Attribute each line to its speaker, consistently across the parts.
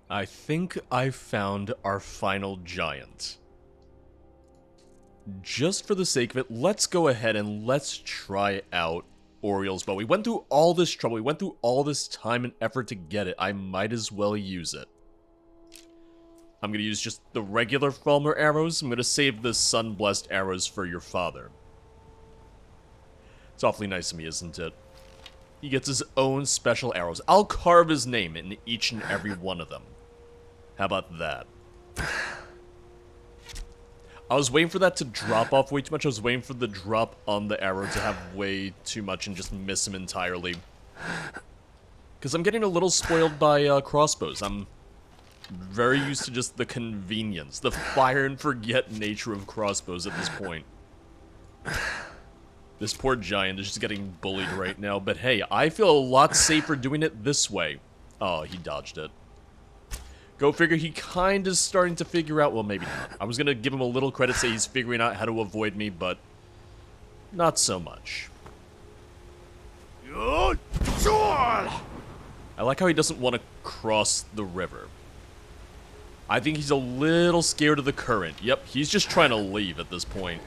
Speaker 1: I think I found our final giant. Just for the sake of it, let's go ahead and let's try out Auriel's bow. We went through all this trouble, we went through all this time and effort to get it. I might as well use it. I'm gonna use just the regular Falmer arrows. I'm gonna save the sun-blessed arrows for your father. It's awfully nice of me, isn't it? He gets his own special arrows. I'll carve his name in each and every one of them. How about that? I was waiting for that to drop off way too much. I was waiting for the drop on the arrow to have way too much and just miss him entirely. Because I'm getting a little spoiled by crossbows. I'm very used to just the convenience, the fire and forget nature of crossbows at this point. This poor giant is just getting bullied right now, but hey, I feel a lot safer doing it this way. Oh, he dodged it. Go figure, he kind of starting to figure out, well, maybe not. I was going to give him a little credit, say he's figuring out how to avoid me, but not so much. I like how he doesn't want to cross the river. I think he's a little scared of the current. Yep, he's just trying to leave at this point.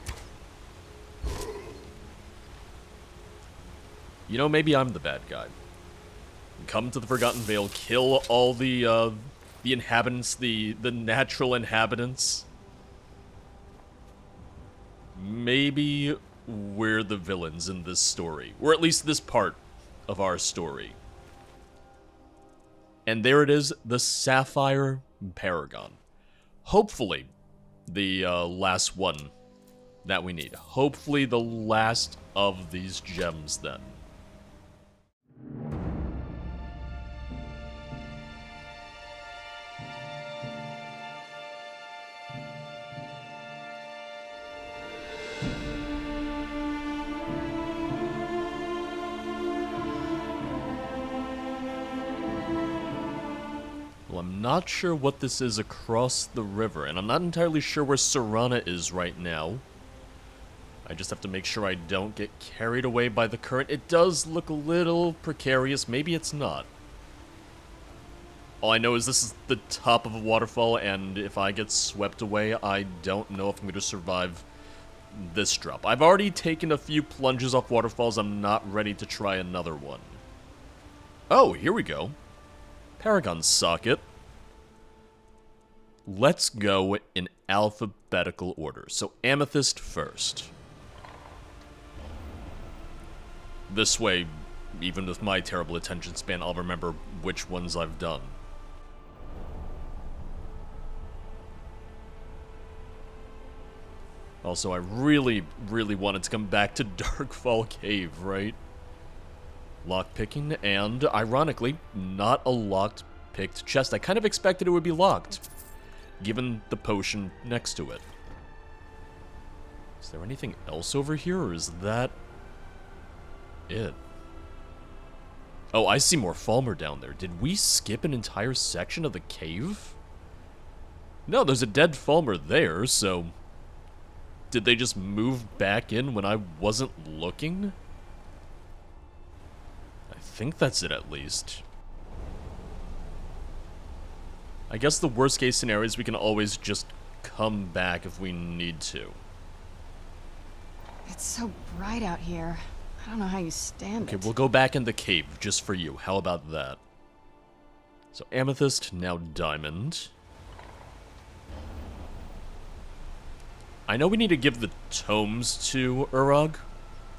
Speaker 1: You know, maybe I'm the bad guy. Come to the Forgotten Vale, kill all the inhabitants, the natural inhabitants. Maybe we're the villains in this story. Or at least this part of our story. And there it is, the Sapphire Paragon. Hopefully, the last one that we need. Hopefully the last of these gems then. Well, I'm not sure what this is across the river, and I'm not entirely sure where Serana is right now. I just have to make sure I don't get carried away by the current. It does look a little precarious. Maybe it's not. All I know is this is the top of a waterfall, and if I get swept away, I don't know if I'm going to survive this drop. I've already taken a few plunges off waterfalls. I'm not ready to try another one. Oh, here we go. Paragon socket. Let's go in alphabetical order. So amethyst first. This way, even with my terrible attention span, I'll remember which ones I've done. Also, I really, really wanted to come back to Darkfall Cave, right? Lockpicking, and, ironically, not a locked-picked chest. I kind of expected it would be locked, given the potion next to it. Is there anything else over here, or is that it? Oh, I see more Falmer down there. Did we skip an entire section of the cave? No, there's a dead Falmer there, so did they just move back in when I wasn't looking? I think that's it, at least. I guess the worst case scenario is we can always just come back if we need to.
Speaker 2: It's so bright out here. I don't know how you stand it.
Speaker 1: Okay, we'll go back in the cave just for you. How about that? So amethyst, now diamond. I know we need to give the tomes to Urag.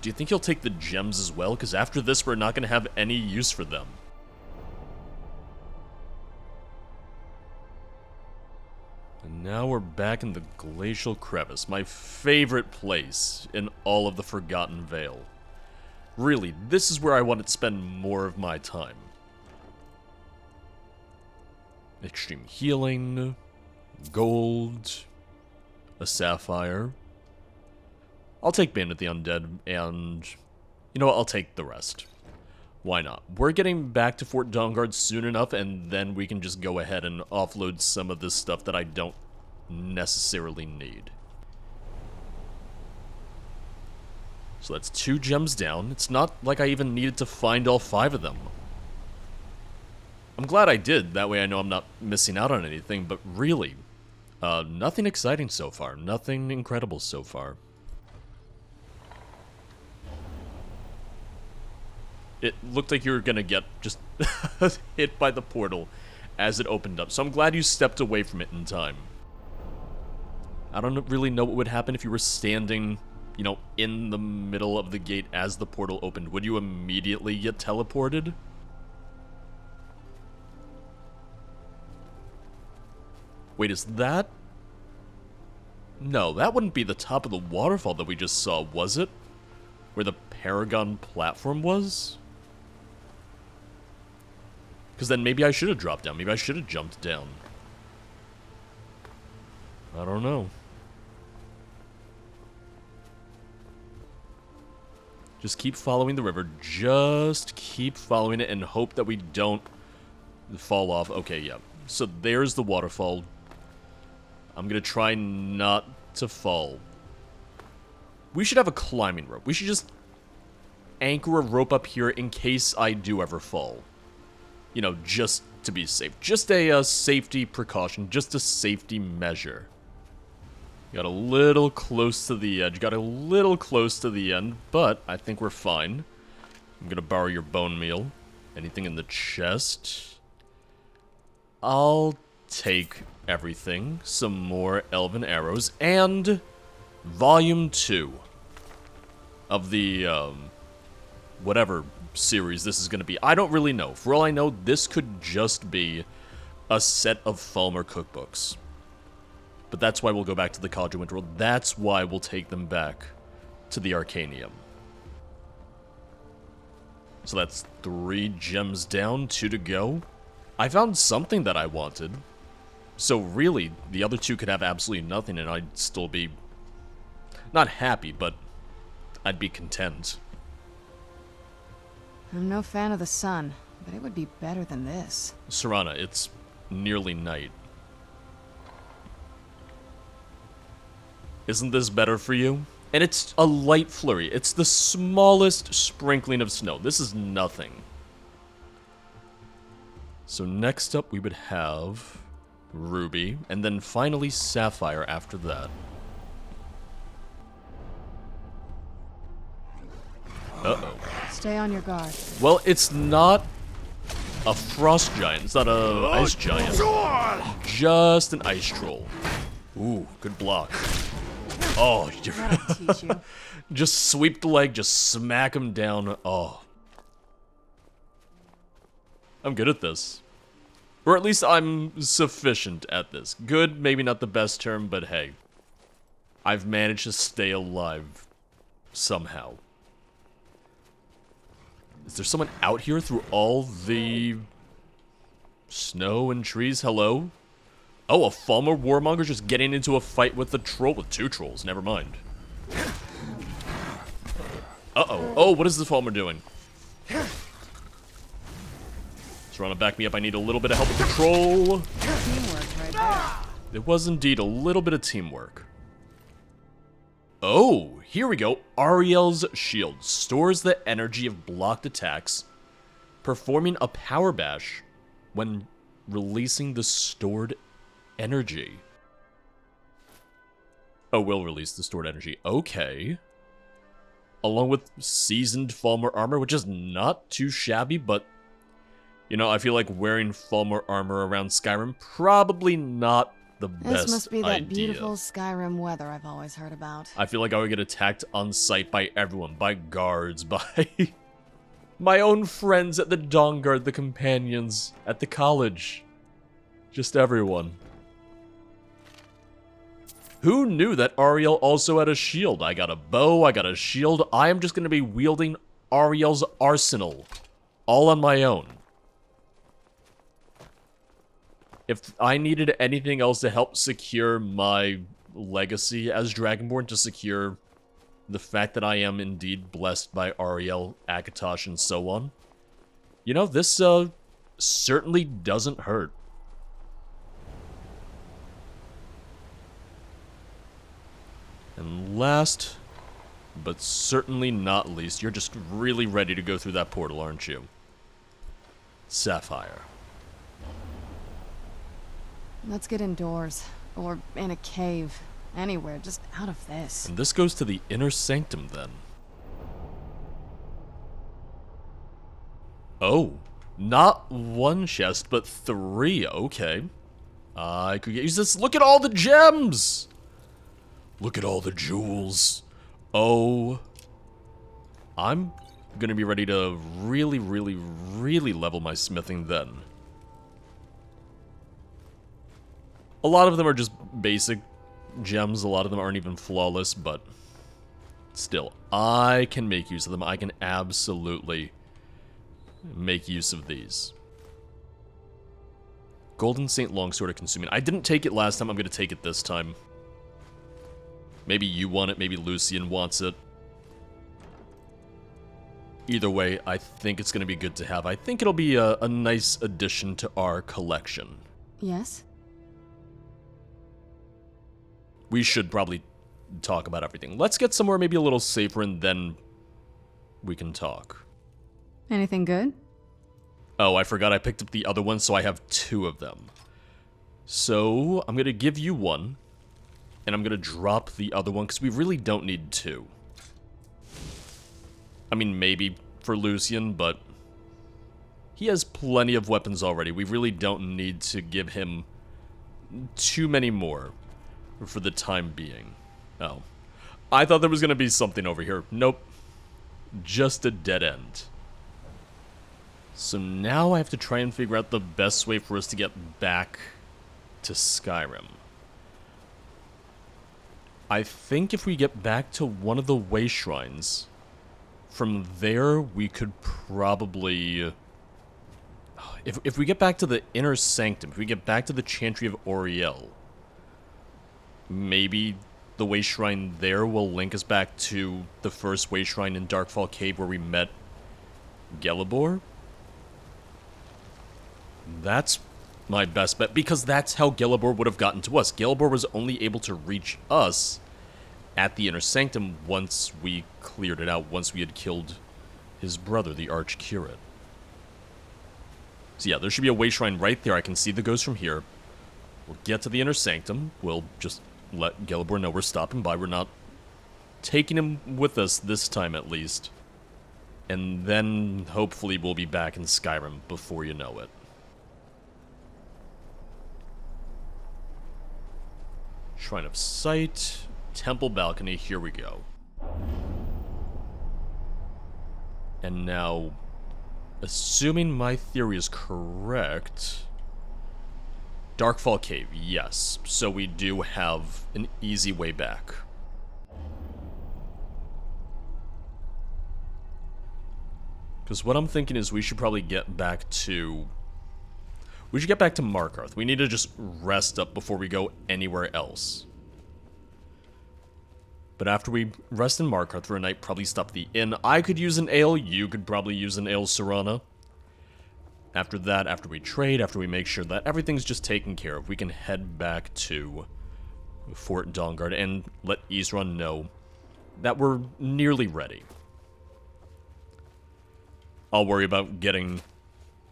Speaker 1: Do you think he'll take the gems as well? Because after this, we're not going to have any use for them. And now we're back in the Glacial Crevice, my favorite place in all of the Forgotten Vale. Really, this is where I want to spend more of my time. Extreme healing, gold, a sapphire. I'll take Bandit the Undead, and you know what, I'll take the rest. Why not? We're getting back to Fort Dawnguard soon enough, and then we can just go ahead and offload some of this stuff that I don't necessarily need. So that's 2 gems down. It's not like I even needed to find all 5 of them. I'm glad I did. That way I know I'm not missing out on anything, but really, nothing exciting so far. Nothing incredible so far. It looked like you were gonna get just hit by the portal as it opened up, so I'm glad you stepped away from it in time. I don't really know what would happen if you were standing, you know, in the middle of the gate as the portal opened. Would you immediately get teleported? Wait, is that... No, that wouldn't be the top of the waterfall that we just saw, was it? Where the Paragon platform was? Because then maybe I should have dropped down. Maybe I should have jumped down. I don't know. Just keep following the river. Just keep following it and hope that we don't fall off. Okay, yeah. So there's the waterfall. I'm gonna try not to fall. We should have a climbing rope. We should just anchor a rope up here in case I do ever fall. You know, just to be safe. Just a safety precaution. Just a safety measure. Got a little close to the edge. Got a little close to the end, but I think we're fine. I'm gonna borrow your bone meal. Anything in the chest? I'll take everything. Some more elven arrows. And volume 2 of the, whatever series this is gonna be. I don't really know. For all I know, this could just be a set of Falmer cookbooks. But that's why we'll go back to the College of Winterhold. That's why we'll take them back to the Arcanium. So that's 3 gems down, 2 to go. I found something that I wanted. So really, the other 2 could have absolutely nothing and I'd still be... not happy, but I'd be content.
Speaker 2: I'm no fan of the sun, but it would be better than this.
Speaker 1: Serana, it's nearly night. Isn't this better for you? And it's a light flurry. It's the smallest sprinkling of snow. This is nothing. So next up we would have Ruby, and then finally Sapphire after that. Uh-oh.
Speaker 2: Stay on your guard.
Speaker 1: Well, it's not a frost giant. It's not a ice giant. Just an ice troll. Ooh, good block. Oh,
Speaker 2: That'll teach you.
Speaker 1: Just sweep the leg, just smack him down. Oh. I'm good at this. Or at least I'm sufficient at this. Good, maybe not the best term, but hey. I've managed to stay alive. Somehow. Is there someone out here through all the snow and trees? Hello? Oh, a Falmer warmonger just getting into a fight with a troll. With 2 trolls, never mind. Uh-oh. Oh, what is the Falmer doing? Serana, back me up. I need a little bit of help with the troll.
Speaker 2: Teamwork right there.
Speaker 1: It was indeed a little bit of teamwork. Oh, here we go. Auriel's shield stores the energy of blocked attacks, performing a power bash when releasing the stored energy. Oh, will release the stored energy. Okay. Along with seasoned Falmer armor, which is not too shabby, but you know, I feel like wearing Falmer armor around Skyrim probably not the best idea.
Speaker 2: This must be that beautiful Skyrim weather I've always heard about.
Speaker 1: I feel like I would get attacked on sight by everyone, by guards, by my own friends at the Dawn Guard, the companions at the college. Just everyone. Who knew that Ariel also had a shield? I got a bow, I got a shield. I am just going to be wielding Ariel's arsenal. All on my own. If I needed anything else to help secure my legacy as Dragonborn, to secure the fact that I am indeed blessed by Ariel, Akatosh, and so on, you know, this certainly doesn't hurt. And last, but certainly not least, you're just really ready to go through that portal, aren't you? Sapphire.
Speaker 2: Let's get indoors. Or in a cave. Anywhere, just out of this.
Speaker 1: And this goes to the inner sanctum, then. Oh. Not one chest, but 3. Okay. I could get used to this. Look at all the gems! Look at all the jewels. Oh. I'm gonna be ready to really, really, really level my smithing then. A lot of them are just basic gems. A lot of them aren't even flawless, but still, I can make use of them. I can absolutely make use of these. Golden Saint Longsword of Consuming. I didn't take it last time. I'm going to take it this time. Maybe you want it. Maybe Lucian wants it. Either way, I think it's going to be good to have. I think it'll be a nice addition to our collection.
Speaker 2: Yes?
Speaker 1: We should probably talk about everything. Let's get somewhere maybe a little safer and then we can talk.
Speaker 2: Anything good?
Speaker 1: Oh, I forgot I picked up the other one, so I have 2 of them. So, I'm going to give you 1, and I'm going to drop the other one, because we really don't need 2. I mean, maybe for Lucian, but he has plenty of weapons already. We really don't need to give him too many more for the time being. Oh. I thought there was going to be something over here. Nope. Just a dead end. So now I have to try and figure out the best way for us to get back to Skyrim. I think if we get back to one of the way shrines, from there we could probably... If we get back to the inner sanctum, if we get back to the Chantry of Auriel, maybe the way shrine there will link us back to the first way shrine in Darkfall Cave where we met Gelibor? That's my best bet, because that's how Gelibor would have gotten to us. Gelibor was only able to reach us at the inner sanctum once we cleared it out, once we had killed his brother, the Archcurate. So yeah, there should be a way shrine right there. I can see the ghost from here. We'll get to the inner sanctum. We'll just let Gelibor know we're stopping by. We're not taking him with us this time, at least. And then, hopefully, we'll be back in Skyrim before you know it. Shrine of Sight, Temple Balcony, here we go. And now, assuming my theory is correct, Darkfall Cave, yes. So we do have an easy way back. Because what I'm thinking is we should probably get back to... We should get back to Markarth. We need to just rest up before we go anywhere else. But after we rest in Markarth for a night, probably stop at the inn. I could use an ale. You could probably use an ale, Serana. After that, after we trade, after we make sure that everything's just taken care of, we can head back to Fort Dawnguard and let Isran know that we're nearly ready. I'll worry about getting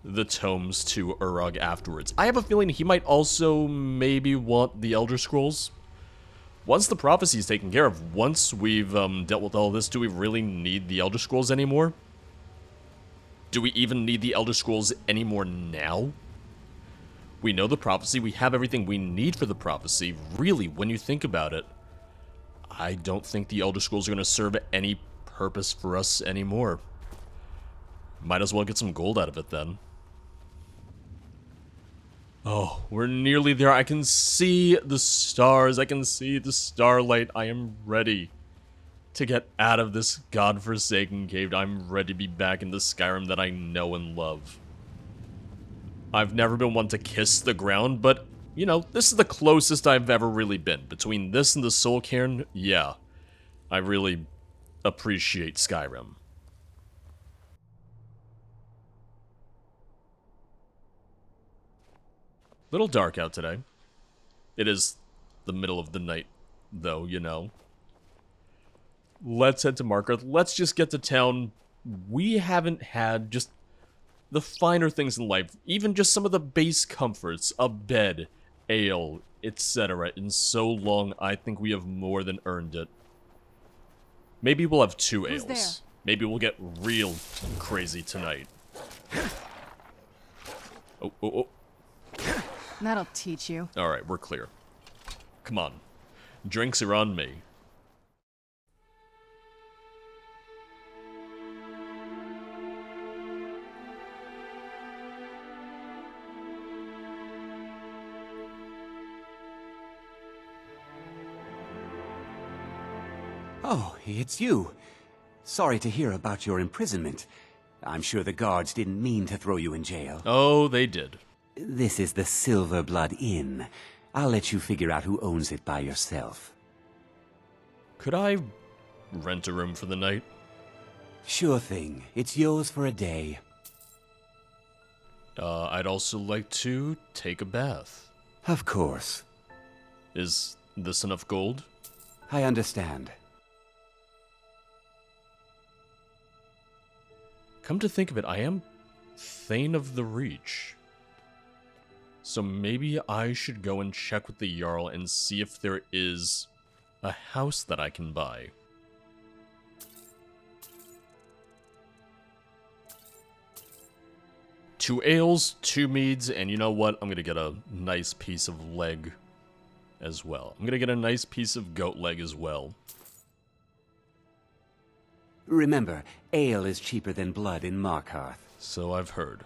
Speaker 1: the tomes to Urag afterwards. I have a feeling he might also maybe want the Elder Scrolls. Once the prophecy is taken care of, once we've dealt with all this, do we really need the Elder Scrolls anymore? Do we even need the Elder Scrolls anymore now? We know the prophecy, we have everything we need for the prophecy. Really, when you think about it, I don't think the Elder Scrolls are going to serve any purpose for us anymore. Might as well get some gold out of it then. Oh, we're nearly there. I can see the stars. I can see the starlight. I am ready to get out of this godforsaken cave. I'm ready to be back in the Skyrim that I know and love. I've never been one to kiss the ground, but, you know, this is the closest I've ever really been. Between this and the Soul Cairn, yeah, I really appreciate Skyrim. Little dark out today. It is the middle of the night, though, you know. Let's head to Markarth. Let's just get to town. We haven't had just the finer things in life. Even just some of the base comforts. A bed, ale, etc. in so long, I think we have more than earned it. Maybe we'll have 2
Speaker 2: Who's
Speaker 1: ales.
Speaker 2: there?
Speaker 1: Maybe we'll get real crazy tonight. Oh.
Speaker 2: That'll teach you.
Speaker 1: Alright, we're clear. Come on. Drinks are on me.
Speaker 3: Oh, it's you. Sorry to hear about your imprisonment. I'm sure the guards didn't mean to throw you in jail.
Speaker 1: Oh, they did.
Speaker 3: This is the Silver Blood Inn. I'll let you figure out who owns it by yourself.
Speaker 1: Could I rent a room for the night?
Speaker 3: Sure thing. It's yours for a day.
Speaker 1: I'd also like to take a bath.
Speaker 3: Of course.
Speaker 1: Is this enough gold?
Speaker 3: I understand.
Speaker 1: Come to think of it, I am Thane of the Reach. So maybe I should go and check with the Jarl and see if there is a house that I can buy. Two ales, 2 meads, and you know what? I'm gonna get a nice piece of leg as well. I'm gonna get a nice piece of goat leg as well.
Speaker 3: Remember, ale is cheaper than blood in Markarth.
Speaker 1: So I've heard.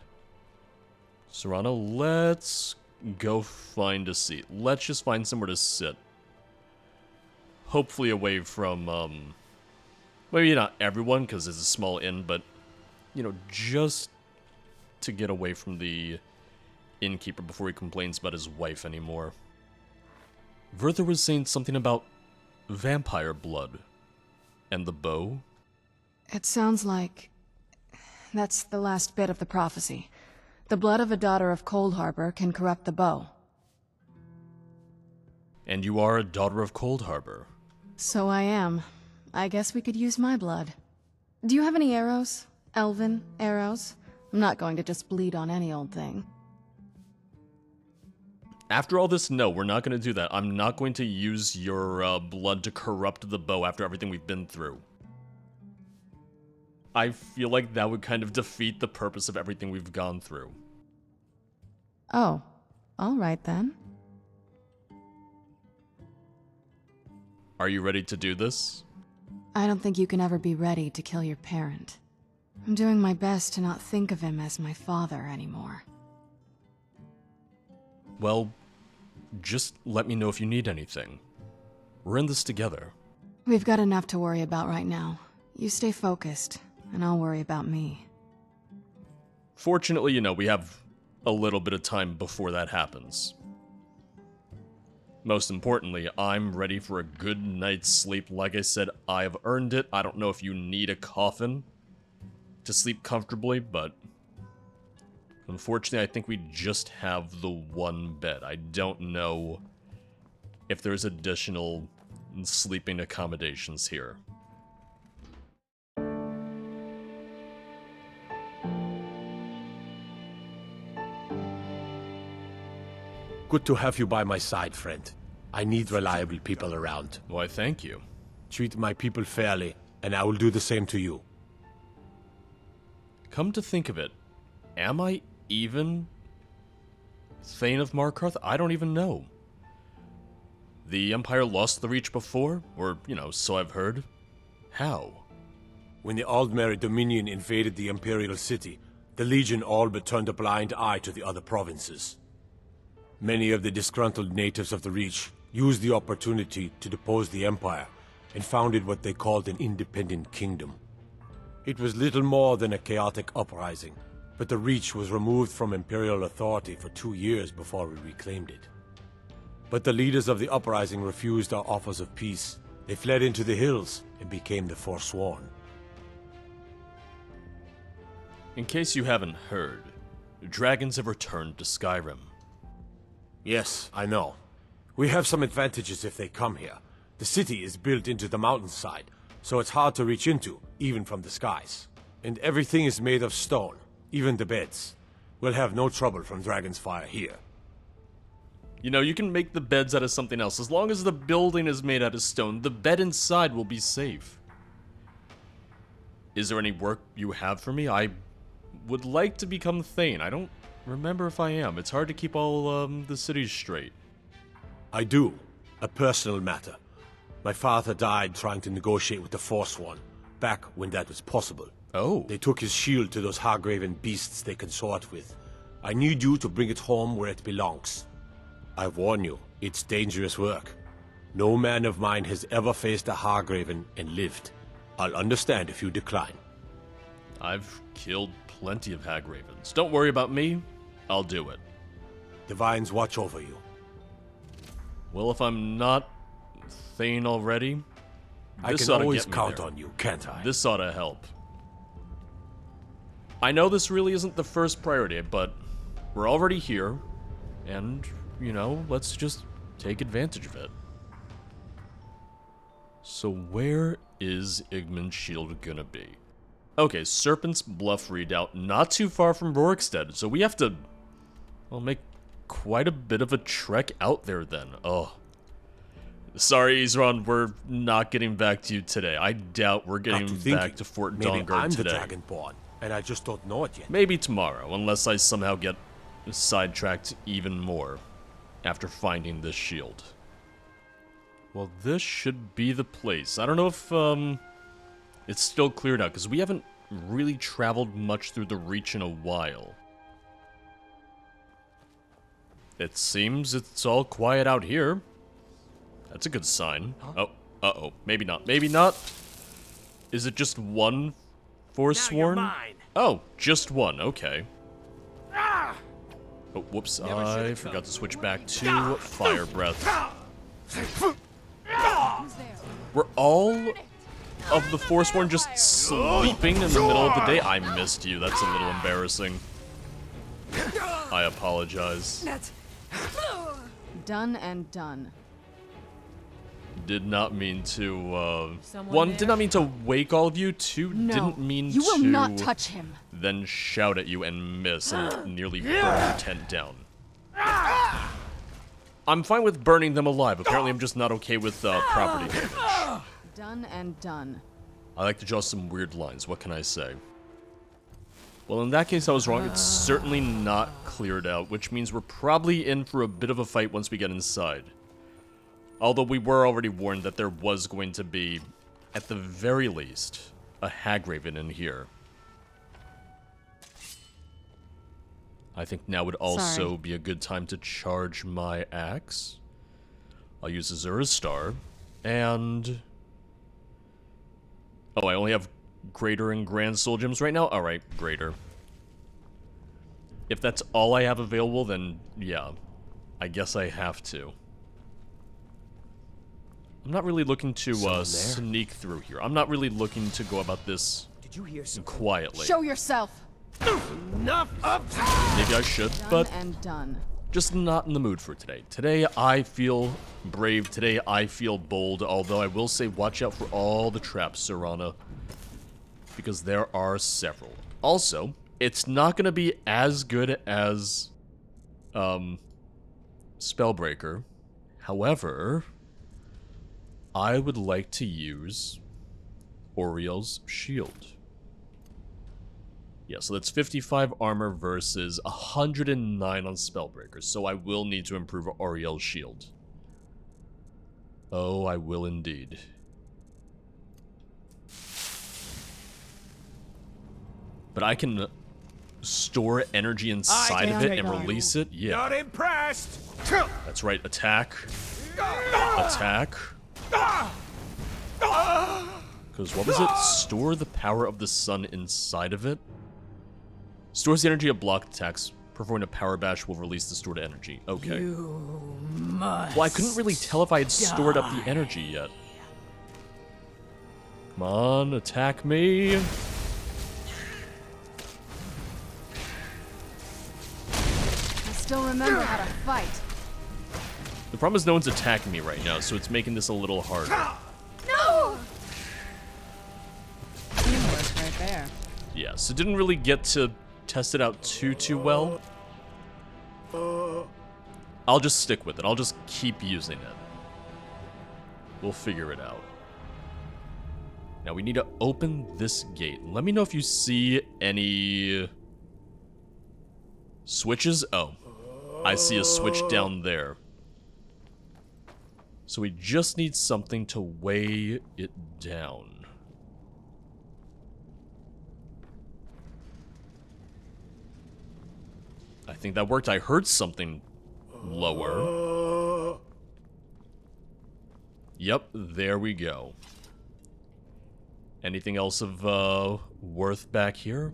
Speaker 1: Serrano, let's go find a seat. Let's just find somewhere to sit. Hopefully away from, maybe not everyone, because it's a small inn, but, you know, just to get away from the innkeeper before he complains about his wife anymore. Werther was saying something about vampire blood. And the bow?
Speaker 2: It sounds like that's the last bit of the prophecy. The blood of a daughter of Cold Harbor can corrupt the bow.
Speaker 1: And you are a daughter of Cold Harbor.
Speaker 2: So I am. I guess we could use my blood. Do you have any arrows? Elven arrows? I'm not going to just bleed on any old thing.
Speaker 1: After all this, no, we're not going to do that. I'm not going to use your blood to corrupt the bow after everything we've been through. I feel like that would kind of defeat the purpose of everything we've gone through.
Speaker 2: Oh, all right then.
Speaker 1: Are you ready to do this?
Speaker 2: I don't think you can ever be ready to kill your parent. I'm doing my best to not think of him as my father anymore.
Speaker 1: Well, just let me know if you need anything. We're in this together.
Speaker 2: We've got enough to worry about right now. You stay focused, and I'll worry about me.
Speaker 1: Fortunately, you know, we have a little bit of time before that happens. Most importantly, I'm ready for a good night's sleep. Like I said, I've earned it. I don't know if you need a coffin to sleep comfortably, but unfortunately, I think we just have the one bed. I don't know if there's additional sleeping accommodations here.
Speaker 4: Good to have you by my side, friend. I need reliable people around.
Speaker 1: Why, thank you.
Speaker 4: Treat my people fairly, and I will do the same to you.
Speaker 1: Come to think of it, am I even Thane of Markarth? I don't even know. The Empire lost the Reach before? Or, you know, so I've heard. How?
Speaker 4: When the Aldmeri Dominion invaded the Imperial City, the Legion all but turned a blind eye to the other provinces. Many of the disgruntled natives of the Reach used the opportunity to depose the Empire and founded what they called an independent kingdom. It was little more than a chaotic uprising, but the Reach was removed from Imperial authority for 2 years before we reclaimed it. But the leaders of the uprising refused our offers of peace. They fled into the hills and became the Forsworn.
Speaker 1: In case you haven't heard, dragons have returned to Skyrim.
Speaker 4: Yes, I know. We have some advantages if they come here. The city is built into the mountainside, so it's hard to reach into, even from the skies. And everything is made of stone, even the beds. We'll have no trouble from dragon's fire here.
Speaker 1: You know, you can make the beds out of something else. As long as the building is made out of stone, the bed inside will be safe. Is there any work you have for me? I would like to become Thane. I don't remember if I am. It's hard to keep all the cities straight.
Speaker 4: I do. A personal matter. My father died trying to negotiate with the Forsworn, back when that was possible.
Speaker 1: Oh.
Speaker 4: They took his shield to those Hargraven beasts they consort with. I need you to bring it home where it belongs. I warn you, it's dangerous work. No man of mine has ever faced a Hargraven and lived. I'll understand if you decline.
Speaker 1: I've killed plenty of Hagravens. Don't worry about me. I'll do it.
Speaker 4: Divines watch over you.
Speaker 1: Well, if I'm not Thane already,
Speaker 4: I
Speaker 1: this
Speaker 4: can
Speaker 1: ought to
Speaker 4: always
Speaker 1: get me
Speaker 4: count
Speaker 1: there.
Speaker 4: on you, can't I?
Speaker 1: This ought to help. I know this really isn't the first priority, but we're already here, and, you know, let's just take advantage of it. So where is Igmund's shield gonna be? Okay, Serpent's Bluff redoubt, not too far from Rorikstead, so we have to, well, make quite a bit of a trek out there then. Oh. Sorry, Isran, we're not getting back to you today. I doubt we're getting back to Fort
Speaker 4: Maybe
Speaker 1: Dawnguard
Speaker 4: I'm
Speaker 1: today.
Speaker 4: the Dragonborn, and I just don't know it yet.
Speaker 1: Maybe tomorrow, unless I somehow get sidetracked even more after finding this shield. Well, this should be the place. I don't know if it's still cleared out, because we haven't really traveled much through the Reach in a while. It seems it's all quiet out here. That's a good sign. Huh? Oh, uh-oh. Maybe not. Maybe not. Is it just one Forsworn? Oh, just one. Okay. Oh, whoops. I forgot to switch back to Fire Breath. Were all of the Forsworn just sleeping in the middle of the day? I missed you. That's a little embarrassing. I apologize.
Speaker 2: Done and done.
Speaker 1: Did not mean to, one, did not mean to wake all of you. Two,
Speaker 2: No,
Speaker 1: didn't mean
Speaker 2: you will
Speaker 1: to
Speaker 2: not touch him.
Speaker 1: then shout at you and miss and nearly burn your tent down. I'm fine with burning them alive. Apparently I'm just not okay with property damage.
Speaker 2: Done and done.
Speaker 1: I like to draw some weird lines. What can I say? Well, in that case, I was wrong. It's certainly not cleared out, which means we're probably in for a bit of a fight once we get inside. Although we were already warned that there was going to be, at the very least, a Hagraven in here. I think now would also be a good time to charge my axe. I'll use Azura's Star, and... Oh, I only have Greater and Grand Soul Gems right now? Alright, Greater. If that's all I have available, then yeah, I guess I have to. I'm not really looking to sneak through here. I'm not really looking to go about this quietly.
Speaker 2: Show yourself.
Speaker 4: Enough of
Speaker 1: Maybe I should, but
Speaker 2: Done and done.
Speaker 1: just not in the mood for today. Today I feel brave. Today I feel bold. Although I will say, watch out for all the traps, Serana, because there are several. Also, it's not going to be as good as Spellbreaker. However, I would like to use Auriel's shield. Yeah, so that's 55 armor versus 109 on Spellbreaker, so I will need to improve Auriel's shield. Oh, I will indeed. But I can store energy inside of it and release it? Yeah.
Speaker 4: Not impressed.
Speaker 1: That's right, attack. Attack. Because what was it? Store the power of the sun inside of it? Stores the energy of blocked attacks. Performing a power bash will release the stored energy. Okay. Well, I couldn't really tell if I had stored up the energy yet. Come on, attack me.
Speaker 2: I still remember how to fight.
Speaker 1: The problem is no one's attacking me right now, so it's making this a little harder.
Speaker 2: No! Teamwork right there.
Speaker 1: Yeah, so didn't really get to test it out too well. I'll just stick with it. I'll just keep using it. We'll figure it out. Now we need to open this gate. Let me know if you see any switches. Oh, I see a switch down there. So we just need something to weigh it down. I think that worked. I heard something lower. Yep, there we go. Anything else of worth back here?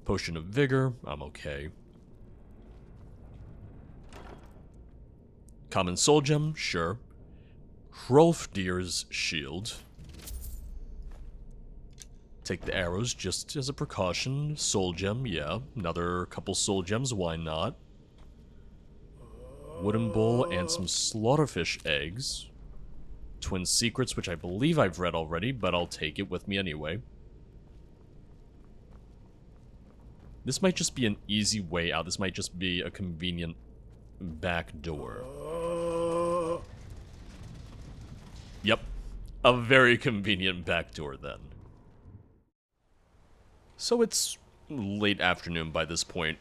Speaker 1: Potion of Vigor, I'm okay. Common Soul Gem, sure. Hrolfdir's Shield. Take the arrows just as a precaution. Soul Gem, yeah. Another couple Soul Gems, why not? Wooden Bowl and some Slaughterfish Eggs. Twin Secrets, which I believe I've read already, but I'll take it with me anyway. This might just be an easy way out. This might just be a convenient back door. Yep. A very convenient back door then. So it's late afternoon by this point.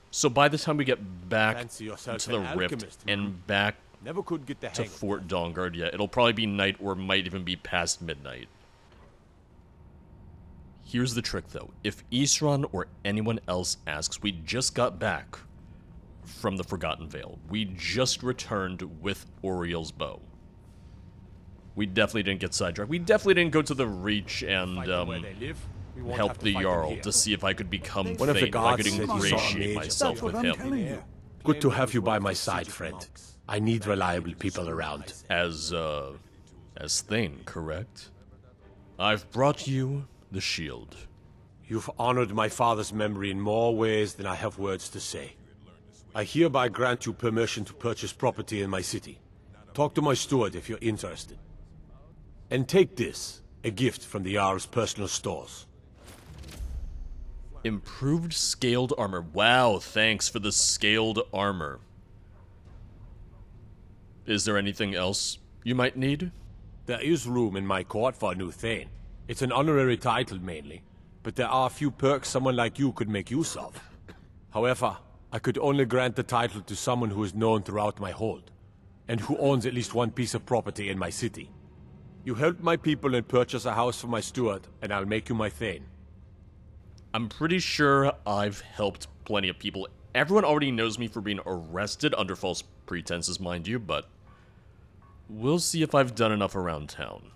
Speaker 1: So by the time we get back to the Rift and back
Speaker 4: Never could get the
Speaker 1: to
Speaker 4: hang of
Speaker 1: Fort Dawnguard, yeah, it'll probably be night or might even be past midnight. Here's the trick though. If Isran or anyone else asks, we just got back from the Forgotten Vale. We just returned with Auriel's bow. We definitely didn't get sidetracked. We definitely didn't go to the Reach and help the Jarl to see if I could become
Speaker 4: One of the
Speaker 1: Thane, if I could
Speaker 4: gods said he saw a
Speaker 1: ingratiate
Speaker 4: mage.
Speaker 1: myself with him.
Speaker 4: Good to have you by my side, friend. I need reliable people around.
Speaker 1: As Thane, correct? I've brought you the shield.
Speaker 4: You've honored my father's memory in more ways than I have words to say. I hereby grant you permission to purchase property in my city. Talk to my steward if you're interested. And take this, a gift from the Jarl's personal stores.
Speaker 1: Improved scaled armor. Wow, thanks for the scaled armor. Is there anything else you might need?
Speaker 4: There is room in my court for a new Thane. It's an honorary title mainly, but there are a few perks someone like you could make use of. However, I could only grant the title to someone who is known throughout my hold, and who owns at least one piece of property in my city. You help my people and purchase a house for my steward, and I'll make you my Thane.
Speaker 1: I'm pretty sure I've helped plenty of people. Everyone already knows me for being arrested under false pretenses, mind you, but we'll see if I've done enough around town.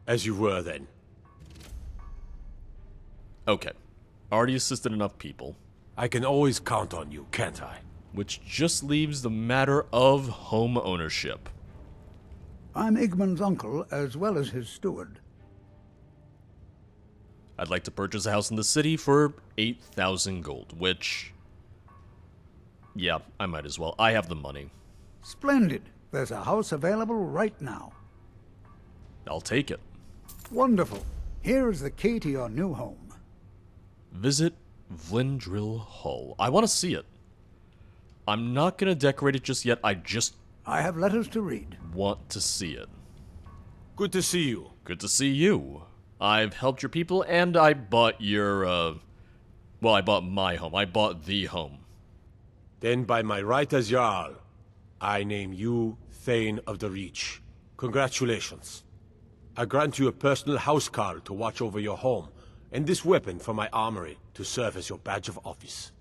Speaker 4: As you were then.
Speaker 1: Okay. Already assisted enough people.
Speaker 4: I can always count on you, can't I?
Speaker 1: Which just leaves the matter of home ownership.
Speaker 5: I'm Igmund's uncle, as well as his steward.
Speaker 1: I'd like to purchase a house in the city for 8,000 gold, which... yeah, I might as well. I have the money.
Speaker 5: Splendid. There's a house available right now.
Speaker 1: I'll take it.
Speaker 5: Wonderful. Here is the key to your new home.
Speaker 1: Visit Vlindril Hall. I want to see it. I'm not going to decorate it just yet.
Speaker 5: I have letters to read.
Speaker 1: Want to see it.
Speaker 4: Good to see you.
Speaker 1: Good to see you. I've helped your people, and I bought your, well, I bought my home. I bought the home.
Speaker 4: Then by my right as Jarl, I name you Thane of the Reach. Congratulations. I grant you a personal housecarl to watch over your home, and this weapon from my armory to serve as your badge of office.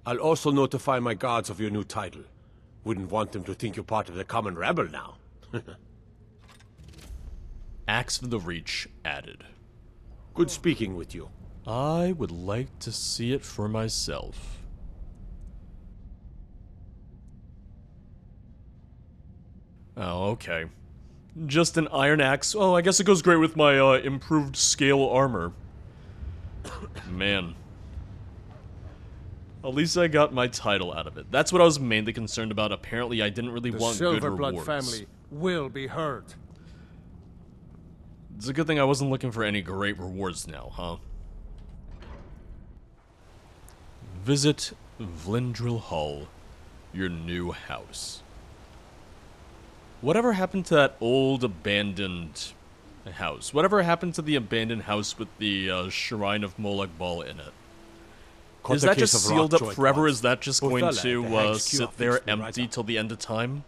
Speaker 4: I'll also notify my guards of your new title. Wouldn't want them to think you're part of the common rabble now.
Speaker 1: Axe of the Reach added.
Speaker 4: Good speaking with you.
Speaker 1: I would like to see it for myself. Oh, okay. Just an iron axe. Oh, I guess it goes great with my improved scale armor. Man. At least I got my title out of it. That's what I was mainly concerned about. Apparently, I didn't really want good
Speaker 6: Silverblood
Speaker 1: rewards.
Speaker 6: family will be heard.
Speaker 1: It's a good thing I wasn't looking for any great rewards now, huh? Visit Vlindril Hall. your new house. Whatever happened to that old abandoned house? Whatever happened to the abandoned house with the Shrine of Molech Ball in it? Is that just sealed up forever? Is that just going to sit there empty till the end of time?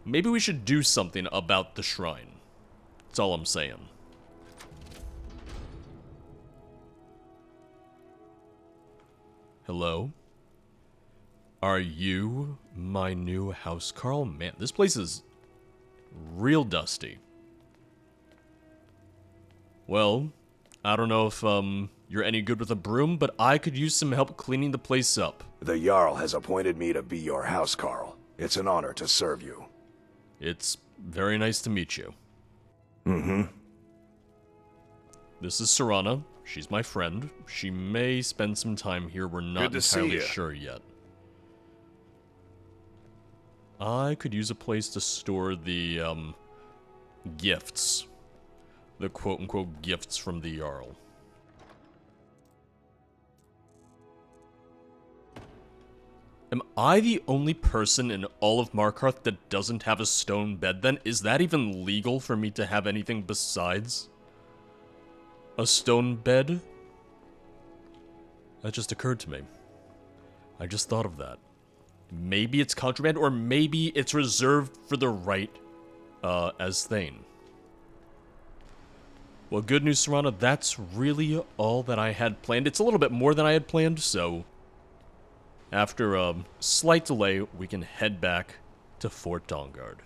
Speaker 1: Maybe we should do something about the shrine. That's all I'm saying. Hello? Are you my new house, Carl? Man, this place is real dusty. Well, I don't know if, you're any good with a broom, but I could use some help cleaning the place up.
Speaker 7: The Jarl has appointed me to be your house Carl. It's an honor to serve you.
Speaker 1: It's very nice to meet you.
Speaker 7: Mm-hmm.
Speaker 1: This is Serana. She's my friend. She may spend some time here. We're not entirely sure yet. I could use a place to store the, gifts. The quote-unquote gifts from the Jarl. Am I the only person in all of Markarth that doesn't have a stone bed then? Is that even legal for me to have anything besides a stone bed? That just occurred to me. I just thought of that. Maybe it's contraband, or maybe it's reserved for the right, as Thane. Well, good news, Serana, that's really all that I had planned. It's a little bit more than I had planned, so after a slight delay, we can head back to Fort Dawnguard.